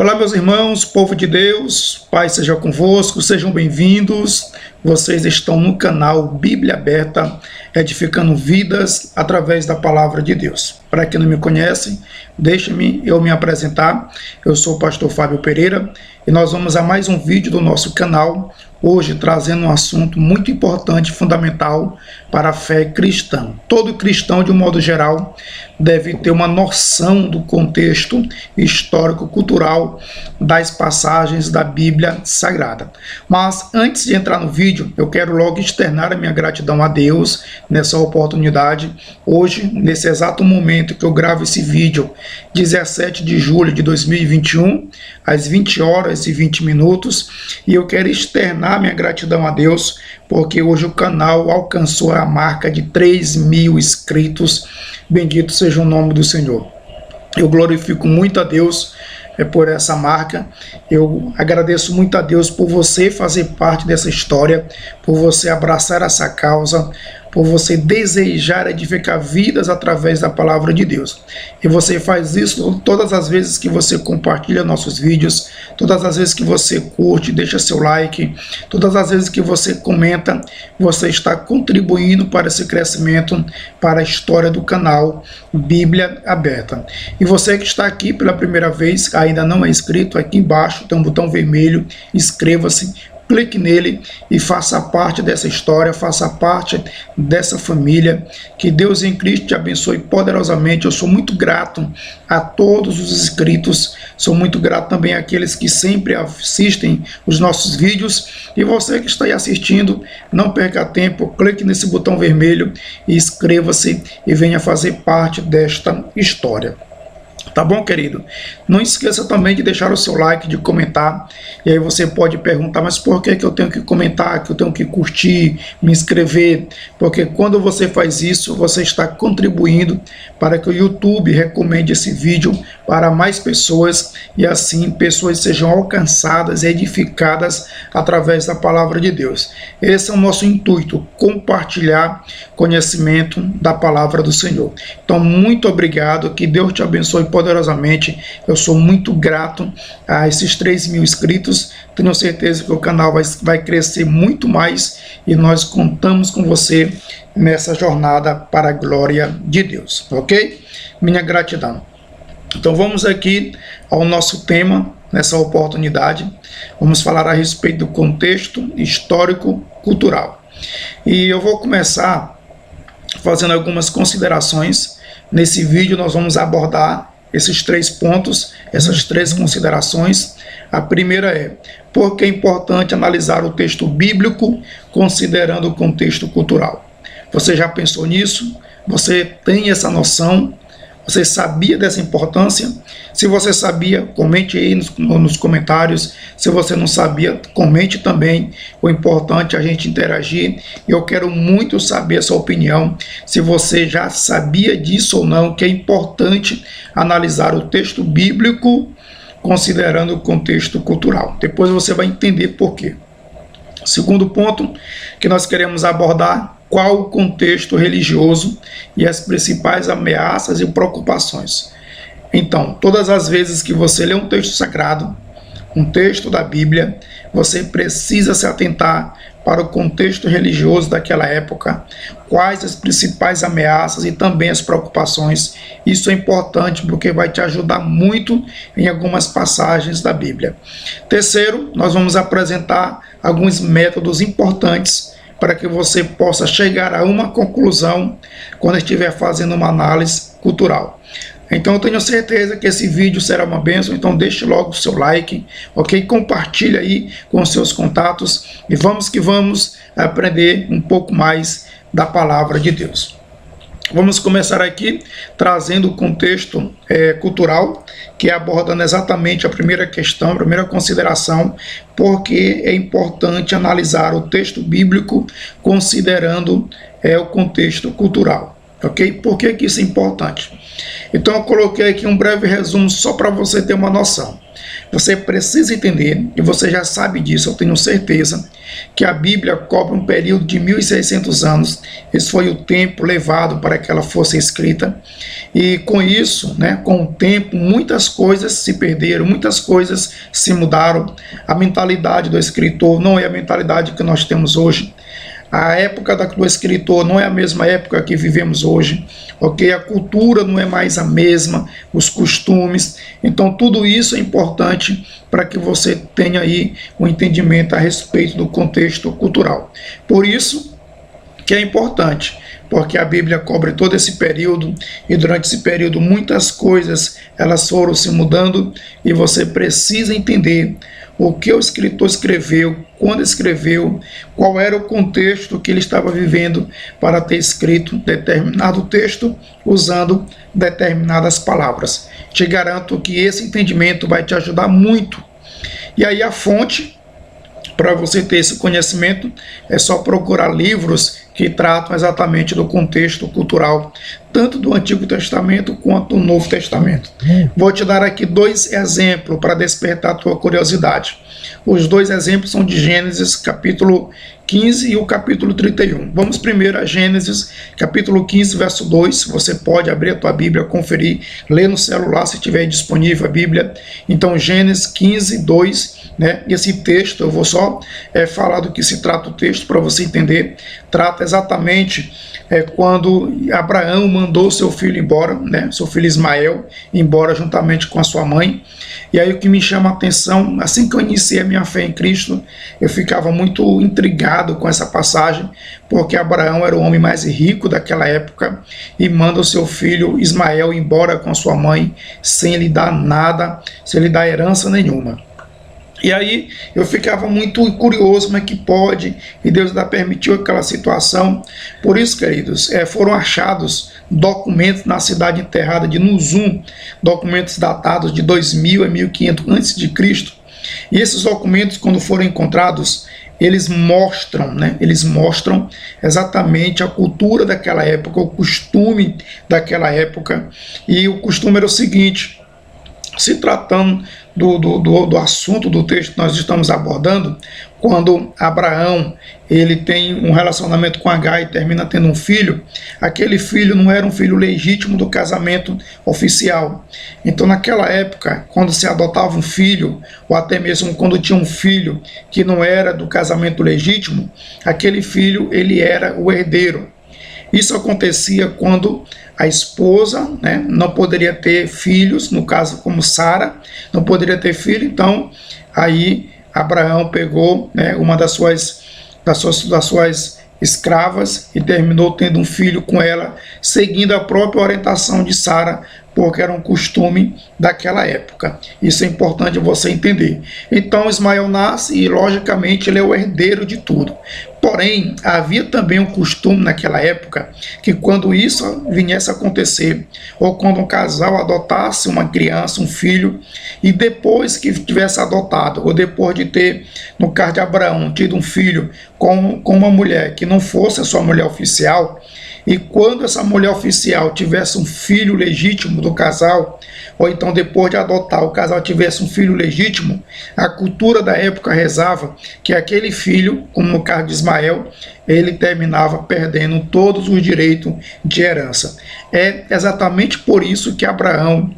Olá, meus irmãos, povo de Deus, Pai seja convosco, sejam bem-vindos. Vocês estão no canal Bíblia Aberta, edificando vidas através da palavra de Deus. Para quem não me conhece, deixe-me eu me apresentar. Eu sou o pastor Fábio Pereira e nós vamos a mais um vídeo do nosso canal, hoje trazendo um assunto muito importante e fundamental para a fé cristã. Todo cristão, de um modo geral, deve ter uma noção do contexto histórico-cultural das passagens da Bíblia Sagrada. Mas antes de entrar no vídeo, eu quero logo externar a minha gratidão a Deus nessa oportunidade. Hoje, nesse exato momento que eu gravo esse vídeo, 17 de julho de 2021, às 20 horas e 20 minutos, e eu quero externar minha gratidão a Deus, porque hoje o canal alcançou a marca de 3.000 inscritos. Bendito seja o nome do Senhor. Eu glorifico muito a Deus por essa marca. Eu agradeço muito a Deus por você fazer parte dessa história, por você abraçar essa causa, por você desejar edificar vidas através da palavra de Deus. E você faz isso todas as vezes que você compartilha nossos vídeos, todas as vezes que você curte, deixa seu like, todas as vezes que você comenta, você está contribuindo para esse crescimento, para a história do canal Bíblia Aberta. E você que está aqui pela primeira vez, ainda não é inscrito, aqui embaixo tem um botão vermelho, inscreva-se, clique nele e faça parte dessa história, faça parte dessa família. Que Deus em Cristo te abençoe poderosamente. Eu sou muito grato a todos os inscritos, sou muito grato também àqueles que sempre assistem os nossos vídeos. E você que está aí assistindo, não perca tempo, clique nesse botão vermelho e inscreva-se e venha fazer parte desta história. Tá bom, querido? Não esqueça também de deixar o seu like, de comentar. E aí você pode perguntar, mas por que eu tenho que comentar, que eu tenho que curtir, me inscrever? Porque quando você faz isso, você está contribuindo para que o YouTube recomende esse vídeo para mais pessoas e assim pessoas sejam alcançadas e edificadas através da palavra de Deus. Esse é o nosso intuito, compartilhar conhecimento da palavra do Senhor. Então, muito obrigado, que Deus te abençoe poderosamente. Eu sou muito grato a esses 3.000 inscritos. Tenho certeza que o canal vai crescer muito mais e nós contamos com você nessa jornada para a glória de Deus, ok? Minha gratidão. Então vamos aqui ao nosso tema nessa oportunidade. Vamos falar a respeito do contexto histórico-cultural. E eu vou começar fazendo algumas considerações. Nesse vídeo nós vamos abordar esses 3 pontos, essas 3 considerações. A primeira é: por que é importante analisar o texto bíblico considerando o contexto cultural? Você já pensou nisso? Você tem essa noção? Você sabia dessa importância? Se você sabia, comente aí nos comentários. Se você não sabia, comente também. O importante é a gente interagir. Eu quero muito saber a sua opinião. Se você já sabia disso ou não, que é importante analisar o texto bíblico considerando o contexto cultural. Depois você vai entender por quê. Segundo ponto que nós queremos abordar: qual o contexto religioso e as principais ameaças e preocupações. Então, todas as vezes que você lê um texto sagrado, um texto da Bíblia, você precisa se atentar para o contexto religioso daquela época, quais as principais ameaças e também as preocupações. Isso é importante porque vai te ajudar muito em algumas passagens da Bíblia. Terceiro, nós vamos apresentar alguns métodos importantes para que você possa chegar a uma conclusão quando estiver fazendo uma análise cultural. Então eu tenho certeza que esse vídeo será uma bênção, então deixe logo o seu like, ok? Compartilhe aí com os seus contatos e vamos que vamos aprender um pouco mais da palavra de Deus. Vamos começar aqui trazendo o contexto cultural, que é abordando exatamente a primeira questão, a primeira consideração: porque é importante analisar o texto bíblico considerando o contexto cultural, ok? Por que isso é importante? Então eu coloquei aqui um breve resumo só para você ter uma noção. Você precisa entender, e você já sabe disso, eu tenho certeza, que a Bíblia cobre um período de 1.600 anos. Esse foi o tempo levado para que ela fosse escrita. E com isso, com o tempo, muitas coisas se perderam, muitas coisas se mudaram. A mentalidade do escritor não é a mentalidade que nós temos hoje. A época do escritor não é a mesma época que vivemos hoje, ok? A cultura não é mais a mesma, os costumes. Então, tudo isso é importante para que você tenha aí um entendimento a respeito do contexto cultural. Por isso que é importante, porque a Bíblia cobre todo esse período, e durante esse período muitas coisas elas foram se mudando, e você precisa entender o que o escritor escreveu, quando escreveu, qual era o contexto que ele estava vivendo para ter escrito determinado texto usando determinadas palavras. Te garanto que esse entendimento vai te ajudar muito. E aí a fonte, para você ter esse conhecimento, é só procurar livros que tratam exatamente do contexto cultural, tanto do Antigo Testamento quanto do Novo Testamento. Vou te dar aqui 2 exemplos para despertar a tua curiosidade. Os 2 exemplos são de Gênesis, capítulo 15 e o capítulo 31. Vamos primeiro a Gênesis, capítulo 15, verso 2. Você pode abrir a tua Bíblia, conferir, ler no celular se tiver disponível a Bíblia. Então, Gênesis 15, 2, esse texto, eu vou só falar do que se trata o texto para você entender. Trata exatamente quando Abraão mandou seu filho embora, seu filho Ismael, embora juntamente com a sua mãe. E aí o que me chama a atenção, assim que eu iniciei a minha fé em Cristo, eu ficava muito intrigado com essa passagem, porque Abraão era o homem mais rico daquela época e manda o seu filho Ismael embora com a sua mãe, sem lhe dar nada, sem lhe dar herança nenhuma. E aí eu ficava muito curioso, mas que pode, e Deus ainda permitiu aquela situação. Por isso, queridos, foram achados documentos na cidade enterrada de Nuzum, documentos datados de 2000 a 1500 a.C. E esses documentos, quando foram encontrados, eles mostram exatamente a cultura daquela época, o costume daquela época. E o costume era o seguinte: se tratando do assunto do texto que nós estamos abordando, quando Abraão ele tem um relacionamento com Agar e termina tendo um filho, aquele filho não era um filho legítimo do casamento oficial. Então, naquela época, quando se adotava um filho, ou até mesmo quando tinha um filho que não era do casamento legítimo, aquele filho ele era o herdeiro. Isso acontecia quando a esposa não poderia ter filhos, no caso como Sara, não poderia ter filho. Então aí Abraão pegou uma das suas escravas e terminou tendo um filho com ela, seguindo a própria orientação de Sara, porque era um costume daquela época. Isso é importante você entender. Então Ismael nasce e, logicamente, ele é o herdeiro de tudo. Porém, havia também um costume naquela época que, quando isso viesse a acontecer, ou quando um casal adotasse uma criança, um filho, e depois que tivesse adotado, ou depois de ter, no caso de Abraão, tido um filho com uma mulher que não fosse a sua mulher oficial, e quando essa mulher oficial tivesse um filho legítimo do casal, ou então depois de adotar o casal tivesse um filho legítimo, a cultura da época rezava que aquele filho, como no caso de Ismael, ele terminava perdendo todos os direitos de herança. É exatamente por isso que Abraão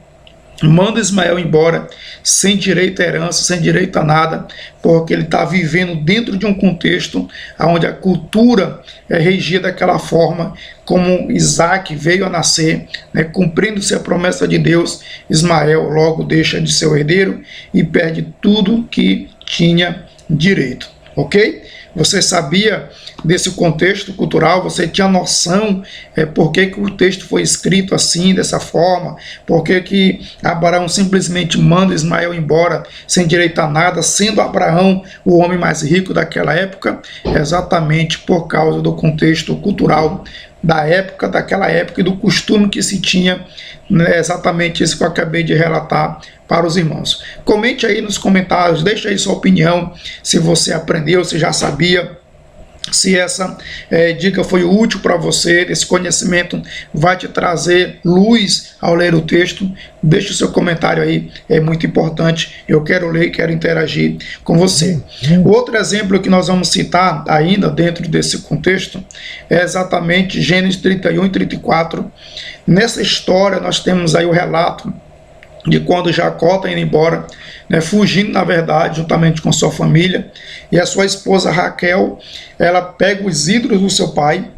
manda Ismael embora sem direito à herança, sem direito a nada, porque ele está vivendo dentro de um contexto onde a cultura é regida daquela forma. Como Isaac veio a nascer, cumprindo-se a promessa de Deus, Ismael logo deixa de ser o herdeiro e perde tudo que tinha direito, ok? Você sabia desse contexto cultural? Você tinha noção por que o texto foi escrito assim, dessa forma? Por que Abraão simplesmente manda Ismael embora sem direito a nada, sendo Abraão o homem mais rico daquela época? Exatamente por causa do contexto cultural da época, daquela época, e do costume que se tinha, exatamente isso que eu acabei de relatar para os irmãos. Comente aí nos comentários, deixa aí sua opinião, se você aprendeu, se já sabia Se essa dica foi útil para você, esse conhecimento vai te trazer luz ao ler o texto, deixe o seu comentário aí, é muito importante. Eu quero ler e quero interagir com você. O outro exemplo que nós vamos citar ainda dentro desse contexto é exatamente Gênesis 31 e 34. Nessa história nós temos aí o relato de quando Jacó está indo embora, fugindo na verdade, juntamente com sua família, e a sua esposa Raquel, ela pega os ídolos do seu pai,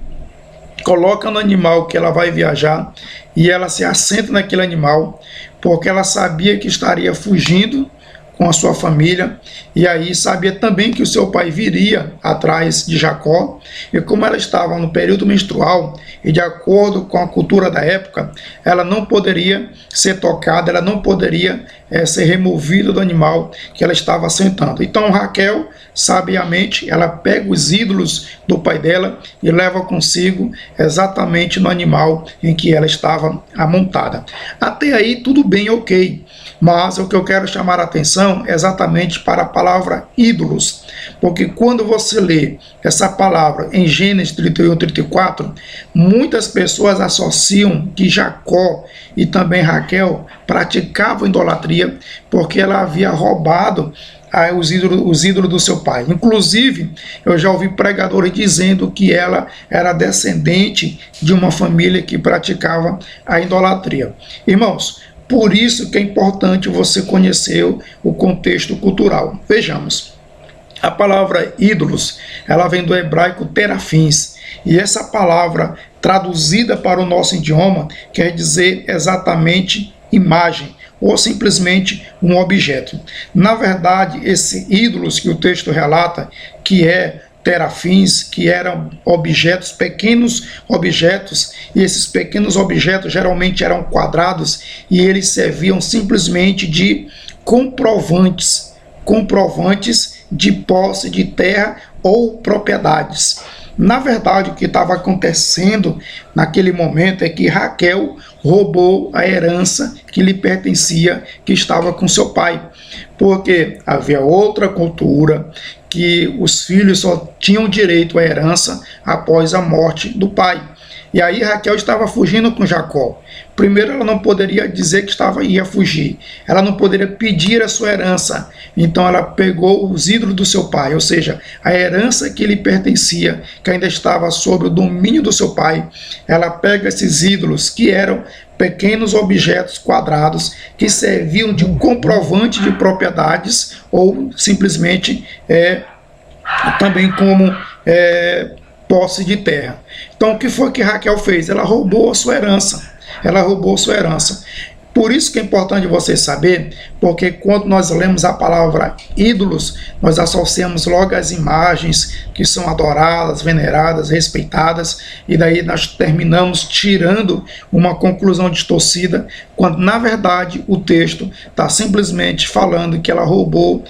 coloca no animal que ela vai viajar, e ela se assenta naquele animal, porque ela sabia que estaria fugindo com a sua família, e aí sabia também que o seu pai viria atrás de Jacó, e como ela estava no período menstrual, e de acordo com a cultura da época, ela não poderia ser tocada, ela não poderia ser removida do animal que ela estava assentando. Então Raquel, sabiamente, ela pega os ídolos do pai dela e leva consigo exatamente no animal em que ela estava amontada. Até aí tudo bem, ok. Mas o que eu quero chamar a atenção é exatamente para a palavra ídolos, porque quando você lê essa palavra em Gênesis 31 e 34, muitas pessoas associam que Jacó e também Raquel praticavam idolatria porque ela havia roubado os ídolos do seu pai. Inclusive, eu já ouvi pregadores dizendo que ela era descendente de uma família que praticava a idolatria. Irmãos, por isso que é importante você conhecer o contexto cultural. Vejamos, a palavra ídolos, ela vem do hebraico terafins, e essa palavra traduzida para o nosso idioma quer dizer exatamente imagem, ou simplesmente um objeto. Na verdade, esses ídolos que o texto relata, que terafins, que eram objetos, pequenos objetos, e esses pequenos objetos geralmente eram quadrados, e eles serviam simplesmente de comprovantes de posse de terra ou propriedades. Na verdade, o que estava acontecendo naquele momento é que Raquel roubou a herança que lhe pertencia, que estava com seu pai, porque havia outra cultura que os filhos só tinham direito à herança após a morte do pai. E aí Raquel estava fugindo com Jacó. Primeiro, ela não poderia dizer que ia fugir. Ela não poderia pedir a sua herança. Então ela pegou os ídolos do seu pai, ou seja, a herança que lhe pertencia, que ainda estava sob o domínio do seu pai. Ela pega esses ídolos, que eram pequenos objetos quadrados, que serviam de comprovante de propriedades, ou simplesmente também como posse de terra. Então o que foi que Raquel fez? Ela roubou a sua herança. Por isso que é importante você saber, porque quando nós lemos a palavra ídolos, nós associamos logo as imagens que são adoradas, veneradas, respeitadas, e daí nós terminamos tirando uma conclusão distorcida, quando na verdade o texto está simplesmente falando que ela roubou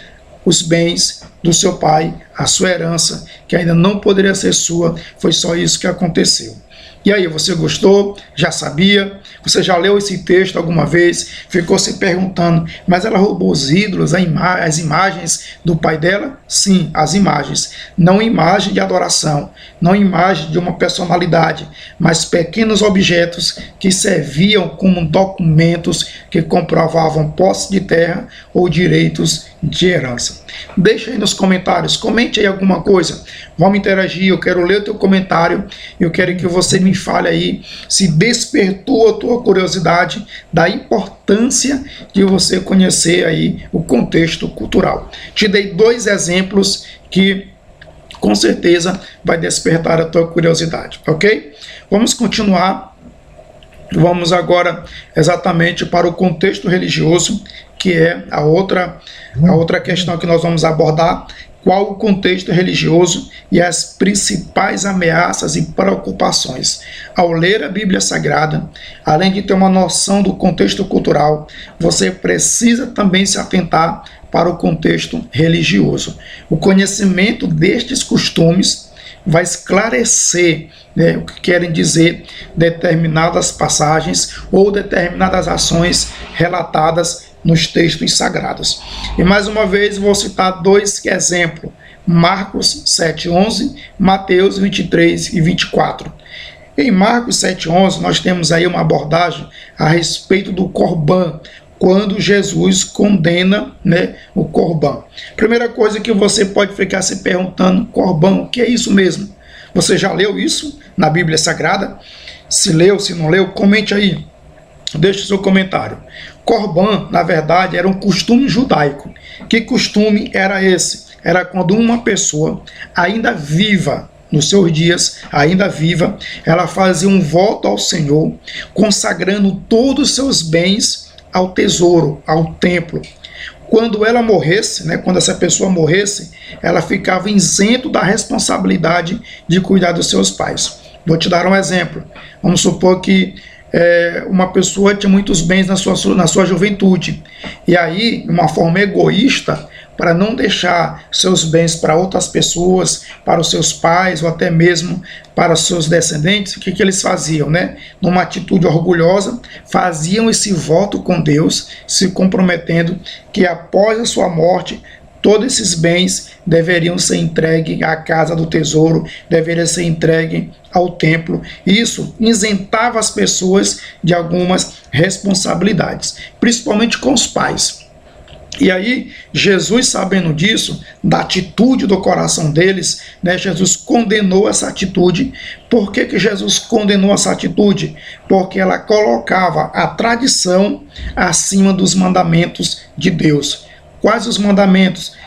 os bens do seu pai, a sua herança, que ainda não poderia ser sua. Foi só isso que aconteceu. E aí, você gostou? Já sabia? Você já leu esse texto alguma vez? Ficou se perguntando, mas ela roubou os ídolos, as imagens do pai dela? Sim, as imagens. Não imagem de adoração, não imagem de uma personalidade, mas pequenos objetos que serviam como documentos que comprovavam posse de terra ou direitos de herança. Deixa aí nos comentários, comente aí alguma coisa, vamos interagir, eu quero ler o teu comentário, eu quero que você me fale aí se despertou a tua curiosidade da importância de você conhecer aí o contexto cultural. Te dei 2 exemplos que com certeza vai despertar a tua curiosidade, ok? Vamos continuar, vamos agora exatamente para o contexto religioso, que é a outra questão que nós vamos abordar. Qual o contexto religioso e as principais ameaças e preocupações. Ao ler a Bíblia Sagrada, além de ter uma noção do contexto cultural, você precisa também se atentar para o contexto religioso. O conhecimento destes costumes vai esclarecer o que querem dizer determinadas passagens ou determinadas ações relatadas nos textos sagrados. E mais uma vez vou citar 2 exemplos Marcos 7:11, Mateus 23 e 24. Em Marcos 7:11, nós temos aí uma abordagem a respeito do Corban, quando Jesus condena, né, o Corban. Primeira coisa que você pode ficar se perguntando, Corban, o que é isso mesmo? Você já leu isso na Bíblia Sagrada? Se leu, se não leu, comente aí. Deixe o seu comentário. Corban, na verdade, era um costume judaico. Que costume era esse? Era quando uma pessoa ainda viva, nos seus dias, ainda viva, ela fazia um voto ao Senhor, consagrando todos os seus bens ao tesouro, ao templo. Quando ela morresse, né, quando essa pessoa morresse, ela ficava isento da responsabilidade de cuidar dos seus pais. Vou te dar um exemplo. Vamos supor que uma pessoa tinha muitos bens na sua juventude, e aí, de uma forma egoísta, para não deixar seus bens para outras pessoas, para os seus pais ou até mesmo para os seus descendentes, o que eles faziam, né? Numa atitude orgulhosa, faziam esse voto com Deus, se comprometendo que após a sua morte, todos esses bens deveriam ser entregues à casa do tesouro, deveriam ser entregues ao templo. Isso isentava as pessoas de algumas responsabilidades, principalmente com os pais. E aí, Jesus, sabendo disso, da atitude do coração deles, né, Jesus condenou essa atitude. Por que Jesus condenou essa atitude? Porque ela colocava a tradição acima dos mandamentos de Deus. Quais os mandamentos?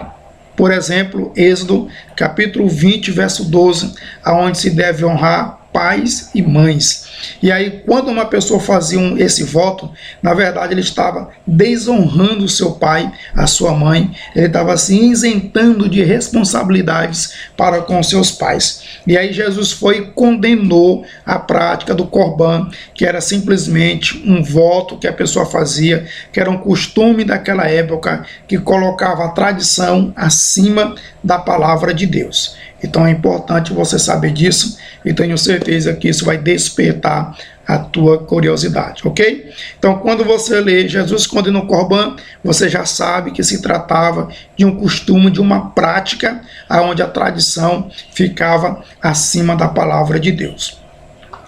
Por exemplo, Êxodo, capítulo 20, verso 12, aonde se deve honrar pais e mães. E aí, quando uma pessoa fazia esse voto, na verdade ele estava desonrando o seu pai, a sua mãe, ele estava se isentando de responsabilidades para com seus pais. E aí Jesus foi e condenou a prática do Corban, que era simplesmente um voto que a pessoa fazia, que era um costume daquela época, que colocava a tradição acima da palavra de Deus. Então é importante você saber disso, e tenho certeza que isso vai despertar a tua curiosidade, ok? Então, quando você lê Jesus condenou o Corban, você já sabe que se tratava de um costume, de uma prática, onde a tradição ficava acima da palavra de Deus.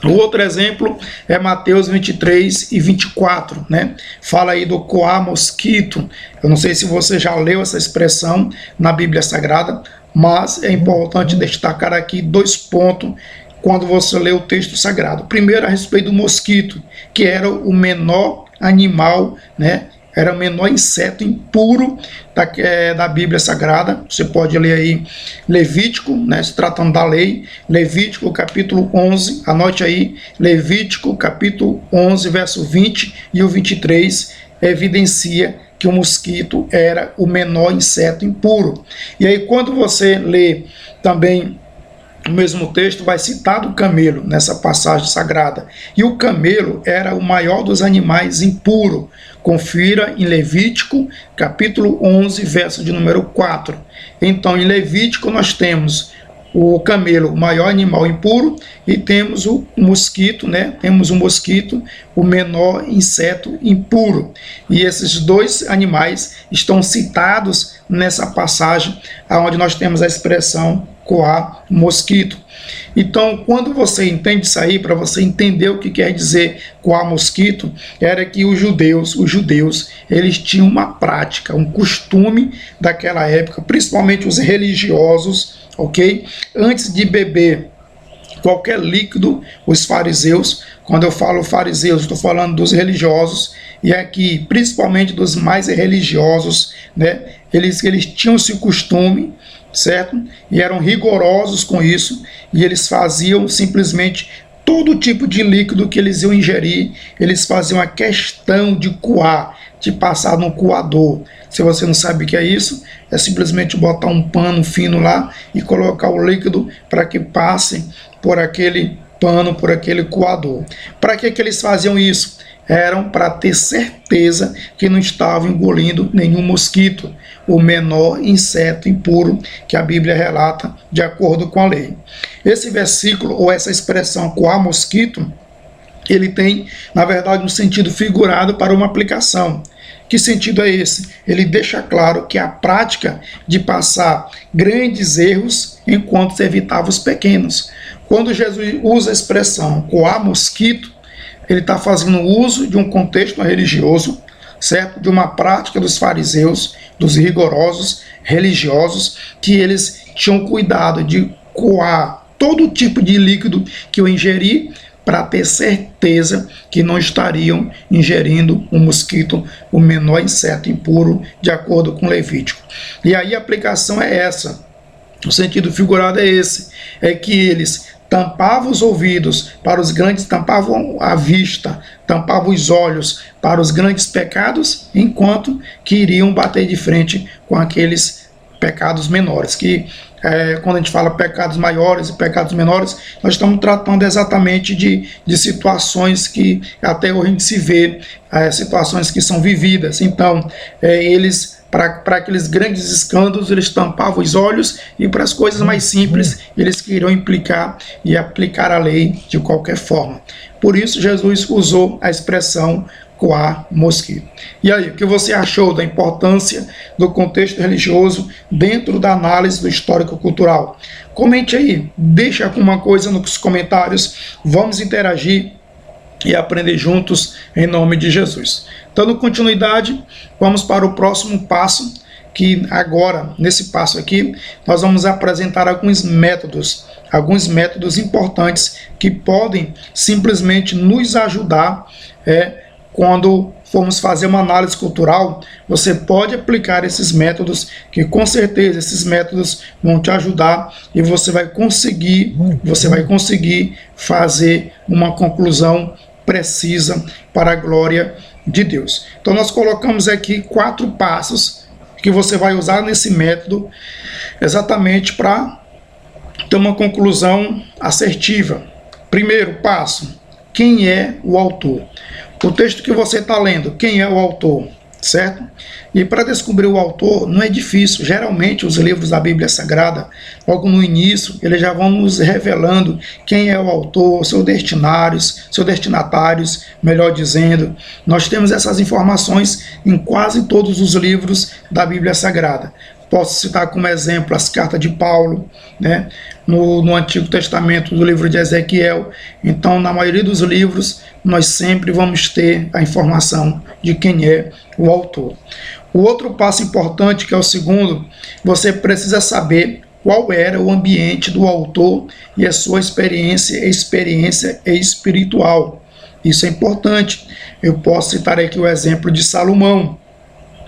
O outro exemplo é Mateus 23 e 24, né? Fala aí do coar mosquito. Eu não sei se você já leu essa expressão na Bíblia Sagrada, mas é importante destacar aqui 2 pontos quando você lê o texto sagrado. Primeiro, a respeito do mosquito, que era o menor animal, né? Era o menor inseto impuro da Bíblia Sagrada. Você pode ler aí Levítico, né, se tratando da lei, Levítico capítulo 11, anote aí, Levítico capítulo 11, verso 20 e o 23, evidencia que o mosquito era o menor inseto impuro. E aí, quando você lê também o mesmo texto, vai citar do camelo nessa passagem sagrada. E o camelo era o maior dos animais impuro. Confira em Levítico, capítulo 11, verso de número 4. Então, em Levítico, nós temos o camelo, o maior animal impuro, e temos o mosquito, né? Temos o mosquito, o menor inseto impuro. E esses 2 animais estão citados nessa passagem, onde nós temos a expressão coar mosquito. Então, quando você entende isso aí, para você entender o que quer dizer coar mosquito, era que os judeus, eles tinham uma prática, um costume daquela época, principalmente os religiosos, ok? Antes de beber qualquer líquido, os fariseus, quando eu falo fariseus, estou falando dos religiosos, e aqui, principalmente dos mais religiosos, né? Eles tinham esse costume, certo? E eram rigorosos com isso, e eles faziam simplesmente todo tipo de líquido que eles iam ingerir, eles faziam a questão de coar, de passar no coador. Se você não sabe o que é isso, é simplesmente botar um pano fino lá e colocar o líquido para que passe por aquele pano, por aquele coador. Para que eles faziam isso? Eram para ter certeza que não estavam engolindo nenhum mosquito, o menor inseto impuro que a Bíblia relata de acordo com a lei. Esse versículo, ou essa expressão coar mosquito, ele tem, na verdade, um sentido figurado para uma aplicação. Que sentido é esse? Ele deixa claro que a prática de passar grandes erros enquanto se evitava os pequenos. Quando Jesus usa a expressão coar mosquito, ele está fazendo uso de um contexto religioso, certo? De uma prática dos fariseus, dos rigorosos religiosos, que eles tinham cuidado de coar todo tipo de líquido que eu ingeri, para ter certeza que não estariam ingerindo um mosquito, o menor inseto impuro, de acordo com Levítico. E aí a aplicação é essa, o sentido figurado é esse, é que eles tampavam os ouvidos para os grandes, tampavam a vista, tampavam os olhos para os grandes pecados, enquanto que iriam bater de frente com aqueles pecados menores, que quando a gente fala pecados maiores e pecados menores, nós estamos tratando exatamente de situações que até hoje a gente se vê, situações que são vividas. Então, eles, para aqueles grandes escândalos, eles tampavam os olhos, e para as coisas mais simples, eles queriam implicar e aplicar a lei de qualquer forma. Por isso, Jesus usou a expressão coar mosquito. E aí, o que você achou da importância do contexto religioso dentro da análise do histórico-cultural? Comente aí, deixa alguma coisa nos comentários, vamos interagir e aprender juntos em nome de Jesus. Dando continuidade, vamos para o próximo passo, que agora, nesse passo aqui, nós vamos apresentar alguns métodos importantes que podem simplesmente nos ajudar quando formos fazer uma análise cultural. Você pode aplicar esses métodos, que com certeza esses métodos vão te ajudar e você vai conseguir fazer uma conclusão precisa para a glória de Deus. Então nós colocamos aqui 4 passos que você vai usar nesse método exatamente para ter uma conclusão assertiva. Primeiro passo: quem é o autor? O texto que você está lendo, quem é o autor, certo? E para descobrir o autor não é difícil. Geralmente os livros da Bíblia Sagrada, logo no início, eles já vão nos revelando quem é o autor, seus destinatários, melhor dizendo. Nós temos essas informações em quase todos os livros da Bíblia Sagrada. Posso citar como exemplo as cartas de Paulo, né, no Antigo Testamento, do livro de Ezequiel. Então, na maioria dos livros, nós sempre vamos ter a informação de quem é o autor. O outro passo importante, que é o segundo, você precisa saber qual era o ambiente do autor e a sua experiência espiritual. Isso é importante. Eu posso citar aqui o exemplo de Salomão,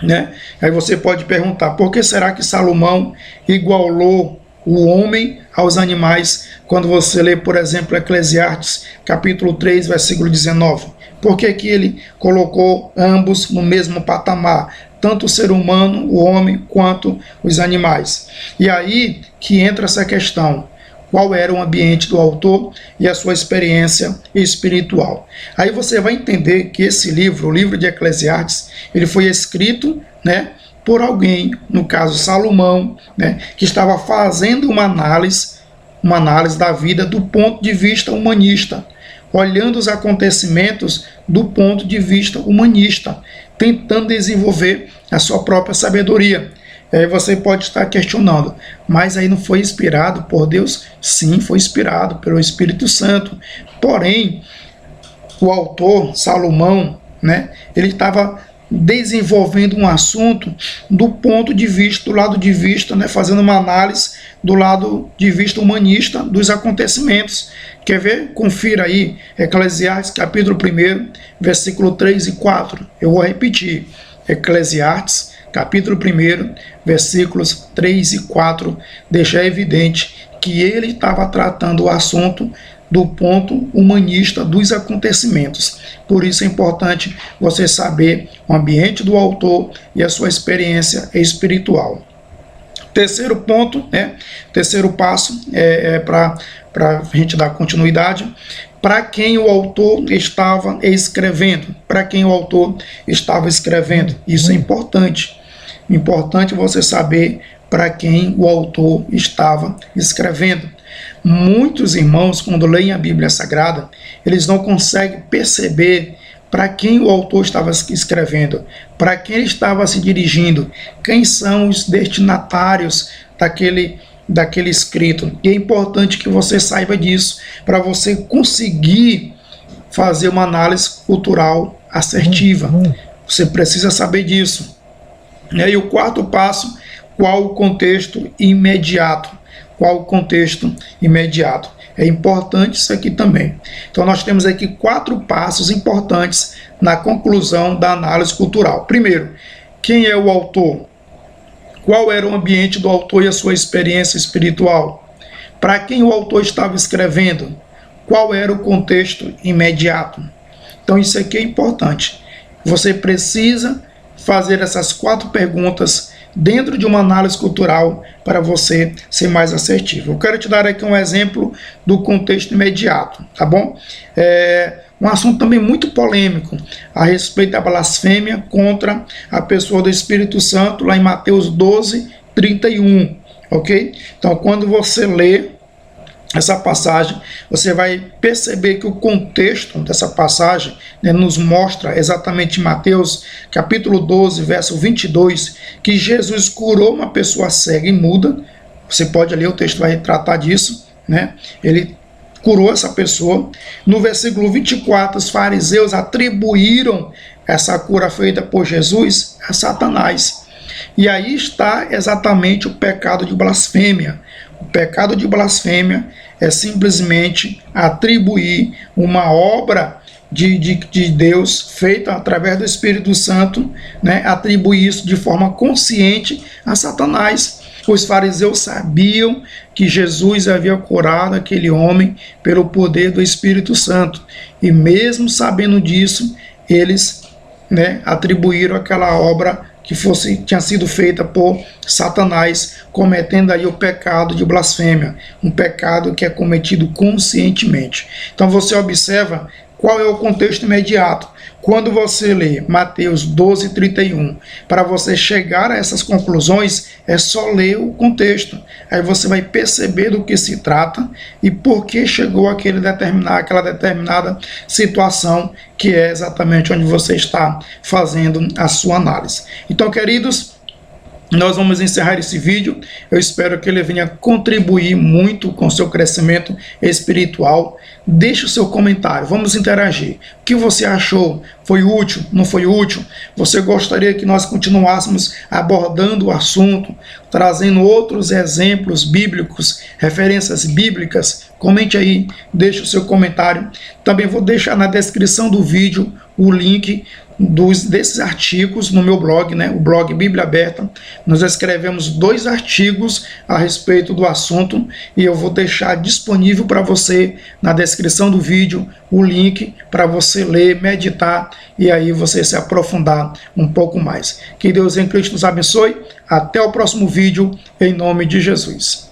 né? Aí você pode perguntar, por que será que Salomão igualou o homem aos animais quando você lê, por exemplo, Eclesiastes, capítulo 3, versículo 19? Por que que ele colocou ambos no mesmo patamar, tanto o ser humano, o homem, quanto os animais? E aí que entra essa questão: qual era o ambiente do autor e a sua experiência espiritual? Aí você vai entender que esse livro, o livro de Eclesiastes, ele foi escrito, né, por alguém, no caso Salomão, né, que estava fazendo uma análise da vida do ponto de vista humanista, olhando os acontecimentos do ponto de vista humanista, tentando desenvolver a sua própria sabedoria. E aí você pode estar questionando, mas aí não foi inspirado por Deus? Sim, foi inspirado pelo Espírito Santo. Porém, o autor, Salomão, né, ele estava desenvolvendo um assunto do ponto de vista, do lado de vista, né, fazendo uma análise do lado de vista humanista dos acontecimentos. Quer ver? Confira aí, Eclesiastes, capítulo 1, versículo 3 e 4. Eu vou repetir, Eclesiastes, capítulo 1, versículos 3 e 4, deixa evidente que ele estava tratando o assunto do ponto humanista dos acontecimentos. Por isso é importante você saber o ambiente do autor e a sua experiência espiritual. Terceiro ponto, terceiro passo para a gente dar continuidade: para quem o autor estava escrevendo. Para quem o autor estava escrevendo. Isso é importante. Importante você saber para quem o autor estava escrevendo. Muitos irmãos, quando leem a Bíblia Sagrada, eles não conseguem perceber para quem o autor estava escrevendo, para quem ele estava se dirigindo, quem são os destinatários daquele escrito. E é importante que você saiba disso, para você conseguir fazer uma análise cultural assertiva. Você precisa saber disso. E o quarto passo, qual o contexto imediato? Qual o contexto imediato? É importante isso aqui também. Então nós temos aqui 4 passos importantes na conclusão da análise cultural. Primeiro, quem é o autor? Qual era o ambiente do autor e a sua experiência espiritual? Para quem o autor estava escrevendo? Qual era o contexto imediato? Então isso aqui é importante. Você precisa fazer essas 4 perguntas dentro de uma análise cultural para você ser mais assertivo. Eu quero te dar aqui um exemplo do contexto imediato, tá bom? Um assunto também muito polêmico a respeito da blasfêmia contra a pessoa do Espírito Santo, lá em Mateus 12, 31, ok? Então, quando você lê essa passagem, você vai perceber que o contexto dessa passagem, né, nos mostra exatamente em Mateus capítulo 12, verso 22, que Jesus curou uma pessoa cega e muda. Você pode ler, o texto vai tratar disso, né? Ele curou essa pessoa. No versículo 24, os fariseus atribuíram essa cura feita por Jesus a Satanás. E aí está exatamente o pecado de blasfêmia. O pecado de blasfêmia é simplesmente atribuir uma obra de Deus feita através do Espírito Santo, né, atribuir isso de forma consciente a Satanás. Os fariseus sabiam que Jesus havia curado aquele homem pelo poder do Espírito Santo. E mesmo sabendo disso, eles, né, atribuíram aquela obra que tinha sido feita por Satanás, cometendo aí o pecado de blasfêmia, um pecado que é cometido conscientemente. Então você observa qual é o contexto imediato. Quando você lê Mateus 12, 31, para você chegar a essas conclusões, é só ler o contexto. Aí você vai perceber do que se trata e por que chegou aquela determinada situação, que é exatamente onde você está fazendo a sua análise. Então, queridos, nós vamos encerrar esse vídeo. Eu espero que ele venha contribuir muito com o seu crescimento espiritual. Deixe o seu comentário, vamos interagir. O que você achou? Foi útil? Não foi útil? Você gostaria que nós continuássemos abordando o assunto, trazendo outros exemplos bíblicos, referências bíblicas? Comente aí, deixe o seu comentário. Também vou deixar na descrição do vídeo o link desses artigos no meu blog, né, o blog Bíblia Aberta. Nós escrevemos 2 artigos a respeito do assunto e eu vou deixar disponível para você na descrição do vídeo o link para você ler, meditar e aí você se aprofundar um pouco mais. Que Deus em Cristo nos abençoe. Até o próximo vídeo, em nome de Jesus.